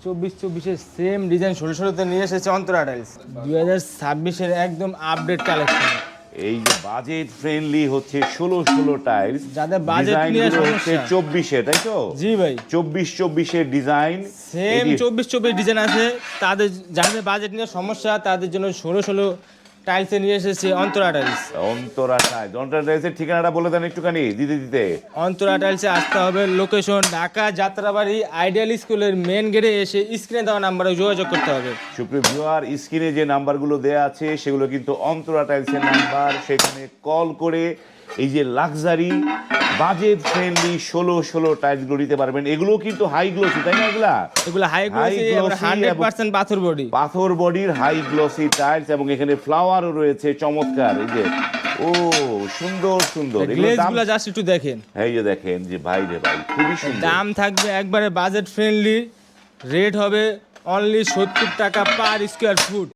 24-24 same design 16-16 নিয়ে এসেছে Antara tiles 2026 একদম আপডেট কালেকশন। এই যে বাজেট ফ্রেন্ডলি হচ্ছে 16 টাইলস, যাদের বাজেট নিয়ে হচ্ছে সমস্যা 24 তাই তো? জি ভাই 24 ডিজাইন সেম 24 ডিজাইন আছে। তাদের যাদের বাজেট নিয়ে সমস্যা তাদের জন্য 16 টাইলসে নিয়ে এসেছে অন্তরা টাইলস। অন্তরা টাইলসের ঠিকানাটা বলে দেন একটুখানি দিতে। অন্তরা টাইলসে আসতে হবে, লোকেশন ঢাকা যাত্রাবাড়ি আইডিয়াল স্কুলের মেন গেটে এসে স্ক্রিনে দেওয়া নাম্বারে যোগাযোগ করতে হবে। সুপ্রিয় ভিউয়ার, স্ক্রিনে যে নাম্বারগুলো দেয়া আছে সেগুলো কিন্তু অন্তরা টাইলসের নাম্বার। সেখানে কল করে এই যে লাক্সারি বাজেট ফ্রেন্ডলি 16 টাইলসগুলো নিতে পারবেন। এগুলো কিন্তু হাই গ্লোসি তাই না? এগুলো হাই গ্লোসি 100% পাথর বডির হাই গ্লোসি টাইলস, এবং এখানে ফ্লাওয়ারও রয়েছে চমৎকার। এই যে সুন্দর গ্লেজগুলো জাস্ট একটু দেখেন। এই যে দেখেন যে ভাই রে ভাই, খুবই সুন্দর। দাম থাকবে একবারে বাজেট ফ্রেন্ডলি, রেট হবে অনলি 70 টাকা পার স্কোয়ার ফুট।